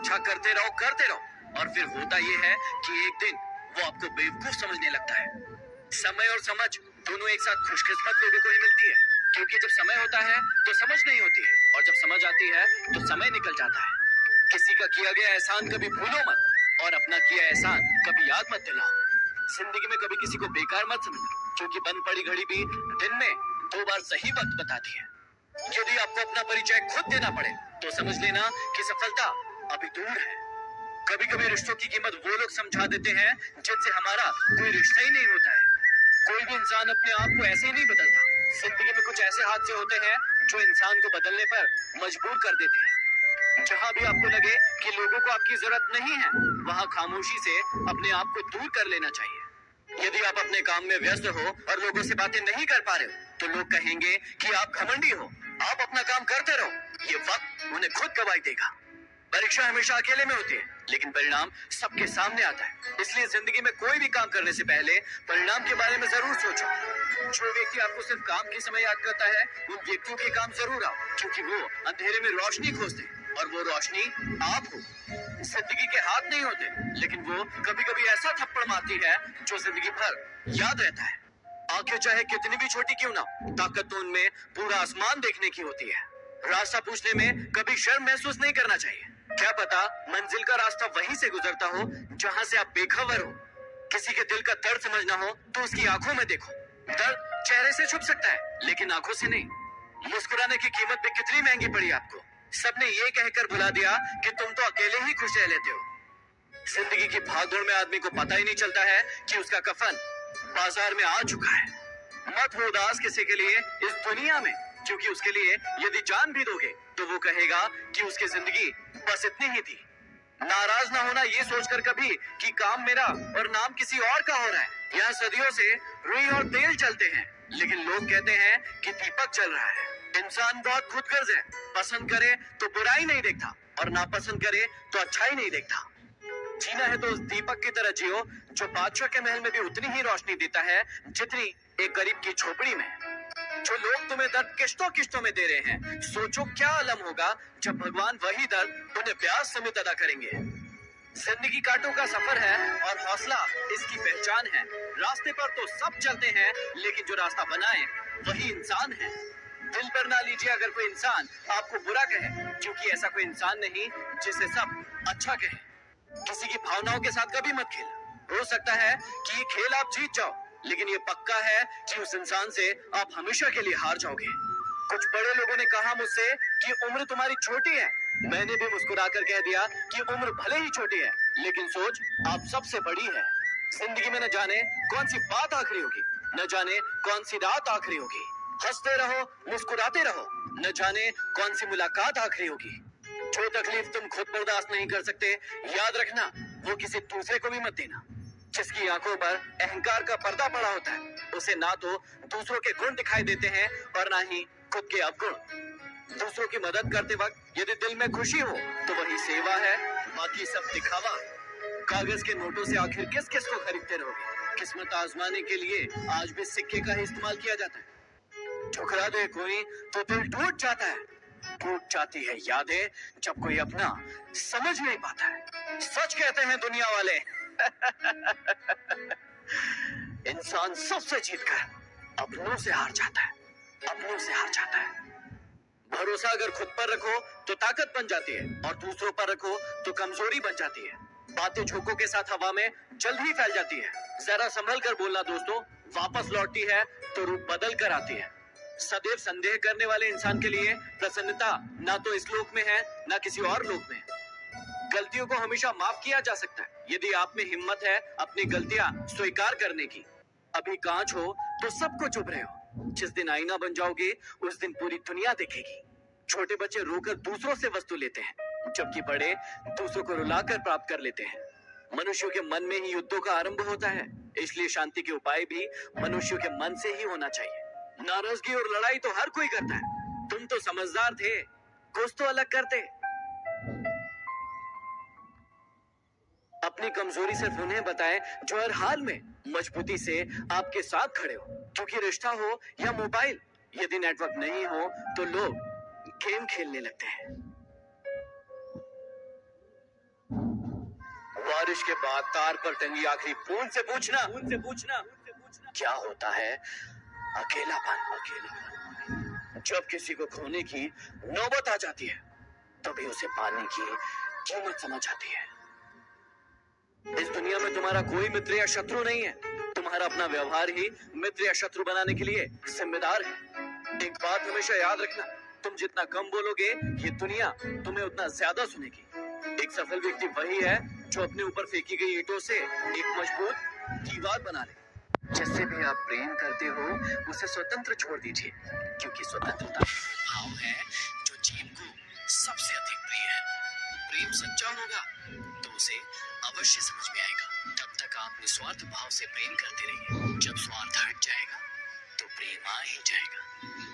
अच्छा करते रहो और फिर होता ये है कि एक दिन वो आपको बेवकूफ समझने लगता है। समय और समझ दोनों एक साथ खुशकिस्मत लोगों को ही मिलती है, क्योंकि जब समय होता है तो समझ नहीं होती है, और जब समझ आती है तो समय निकल जाता है। किसी का किया गया एहसान कभी भूलो मत, और अपना किया एहसान कभी याद मत दिलाओ। जिंदगी में कभी किसी को बेकार मत समझना, क्योंकि बंद पड़ी घड़ी भी दिन में 2 बार सही वक्त बताती है। यदि आपको अपना परिचय खुद देना पड़े तो समझ लेना कि सफलता अभी दूर है। कभी कभी रिश्तों की कीमत वो लोग समझा देते हैं जिनसे हमारा कोई रिश्ता ही नहीं होता है। कोई भी इंसान अपने आप को ऐसे ही नहीं बदलता। जिंदगी में कुछ ऐसे हादसे होते हैं जो इंसान को बदलने पर मजबूर कर देते हैं। जहां भी आपको लगे कि लोगों को आपकी जरूरत नहीं है, वहां खामोशी से अपने आप को दूर कर लेना चाहिए। यदि आप अपने काम में व्यस्त हो और लोगों से बातें नहीं कर पा रहे हो, तो लोग कहेंगे कि आप घमंडी हो। आप अपना काम करते रहो, ये वक्त उन्हें खुद गवाही देगा। परीक्षा हमेशा अकेले में होती है, लेकिन परिणाम सबके सामने आता है। इसलिए जिंदगी में कोई भी काम करने से पहले परिणाम के बारे में जरूर सोचो। जो व्यक्ति आपको सिर्फ काम के समय याद करता है, उन व्यक्तियों के काम जरूर आओ, क्योंकि वो अंधेरे में रोशनी खोजते हैं, और वो रोशनी आप हो। जिंदगी के हाथ नहीं होते, लेकिन वो कभी कभी ऐसा थप्पड़ मारती है जो जिंदगी भर याद रहता है। आंखें चाहे कितनी भी छोटी क्यों ना, ताकत तो उनमें पूरा आसमान देखने की होती है। रास्ता पूछने में कभी शर्म महसूस नहीं करना चाहिए। क्या पता मंजिल का रास्ता वहीं से गुजरता हो जहां से आप बेखबर हो। किसी के दिल का दर्द समझना हो तो उसकी आंखों में देखो। दर्द चेहरे से छुप सकता है, लेकिन आंखों से नहीं। मुस्कुराने की कीमत भी कितनी महंगी पड़ी आपको। सबने ये कहकर भुला दिया कि तुम तो अकेले ही खुश रह लेते हो। जिंदगी की भागदौड़ में आदमी को पता ही नहीं चलता है कि उसका कफन बाजार में आ चुका है। मत हो उदास किसी के लिए इस दुनिया में, क्योंकि उसके लिए यदि जान भी दोगे तो वो कहेगा कि उसकी जिंदगी बस इतनी ही थी। नाराज ना होना ये सोचकर कभी कि काम मेरा और नाम किसी और का हो रहा है। यहाँ सदियों से रुई और तेल चलते हैं, लेकिन लोग कहते हैं कि दीपक चल रहा है। इंसान बहुत खुदगर्ज है। पसंद करे तो बुराई नहीं देखता, और नापसंद करे तो अच्छाई नहीं देखता। जीना है तो उस दीपक की तरह जियो जो बादशाह के महल में भी उतनी ही रोशनी देता है जितनी एक गरीब की झोपड़ी में। जो लोग तुम्हें दर्द किश्तों किश्तों में दे रहे हैं, सोचो क्या अलम होगा जब भगवान वही दर्द उन्हें ब्याज समेत अदा करेंगे। जिंदगी कांटों का सफर है और हौसला इसकी पहचान है। रास्ते पर तो सब चलते हैं, लेकिन जो रास्ता बनाए वही इंसान है। दिल पर ना लीजिए अगर कोई इंसान आपको बुरा कहे, क्योंकि ऐसा कोई इंसान नहीं जिसे सब अच्छा कहे। किसी की भावनाओं के साथ कभी मत खेल। हो सकता है कि ये खेल आप जीत जाओ, लेकिन ये पक्का है कि उस इंसान से आप हमेशा के लिए हार जाओगे। कुछ बड़े लोगों ने कहा मुझसे कि उम्र तुम्हारी छोटी है। मैंने भी मुस्कुराकर कह दिया कि उम्र भले ही छोटी है, लेकिन सोच आप सबसे बड़ी है। जिंदगी में न जाने कौन सी बात आखिरी होगी, न जाने कौन सी रात आखिरी होगी। हंसते रहो, मुस्कुराते रहो, न जाने कौन सी मुलाकात आखिरी होगी। जो तकलीफ तुम खुद बर्दाश्त नहीं कर सकते, याद रखना वो किसी दूसरे को भी मत देना। जिसकी आंखों पर अहंकार का पर्दा पड़ा होता है, उसे ना तो दूसरों के गुण दिखाई देते हैं और ना ही खुद के अवगुण। दूसरों की मदद करते वक्त यदि दिल में खुशी हो तो वही सेवा है, बाकी सब दिखावा है। कागज के नोटों से आखिर किस किस को खरीदते रहोगे। किस्मत आजमाने के लिए आज भी सिक्के का ही इस्तेमाल किया जाता है। ठुकरा दे कोई तो दिल टूट जाता है। टूट जाती है यादें जब कोई अपना समझ नहीं पाता है। सच कहते हैं दुनिया वाले इंसान सबसे जीतकर अपनों से हार जाता है, अपनों से हार जाता है। भरोसा अगर खुद पर रखो तो ताकत बन जाती है, और दूसरों पर रखो तो कमजोरी बन जाती है। बातें झोंकों के साथ हवा में जल्द ही फैल जाती है। जरा संभल कर बोलना दोस्तों, वापस लौटती है तो रूप बदल कर आती है। सदैव संदेह करने वाले इंसान के लिए प्रसन्नता ना तो इस लोक में है, ना किसी और लोक में। गलतियों को हमेशा माफ किया जा सकता है, यदि आप में हिम्मत है अपनी गलतियां स्वीकार करने की। अभी कांच हो तो सबको चुभ रहे हो। जिस दिन आईना बन जाओगे उस दिन पूरी दुनिया देखेगी। छोटे बच्चे रोकर दूसरों से वस्तु लेते हैं, जबकि बड़े दूसरों को रुलाकर प्राप्त कर लेते हैं। मनुष्यों के मन में ही युद्धों का आरंभ होता है, इसलिए शांति के उपाय भी मनुष्यों के मन से ही होना चाहिए। नाराजगी और लड़ाई तो हर कोई करता है। तुम तो समझदार थे, कुछ तो अलग करते। अपनी कमजोरी सिर्फ उन्हें बताएं जो हर हाल में मजबूती से आपके साथ खड़े हो। क्योंकि रिश्ता हो या मोबाइल, यदि नेटवर्क नहीं हो तो लोग गेम खेलने लगते हैं। बारिश के बाद तार पर टंगी आखिरी बूंद से पूछना क्या होता है अकेलापन। जब किसी को खोने की नौबत आ जाती है तभी उसे पाने की कीमत समझ आती है। इस दुनिया में तुम्हारा कोई मित्र या शत्रु नहीं है, तुम्हारा अपना व्यवहार ही मित्र या शत्रु बनाने के लिए जिम्मेदार है। एक बात हमेशा याद रखना, तुम जितना कम बोलोगे ये दुनिया तुम्हें उतना ज्यादा सुनेगी। एक सफल व्यक्ति वही है जो अपने ऊपर फेंकी गई ईंटों से एक मजबूत दीवार बना ले। जिससे भी आप प्रेम करते हो उसे स्वतंत्र छोड़ दीजिए, क्योंकि स्वतंत्रता वो भाव है जो जीव को सबसे अधिक प्रिय है। प्रेम सच्चा होगा तो उसे अवश्य समझ में आएगा। तब तक आप निस्वार्थ भाव से प्रेम करते रहिए। जब स्वार्थ हट जाएगा तो प्रेम आ ही जाएगा।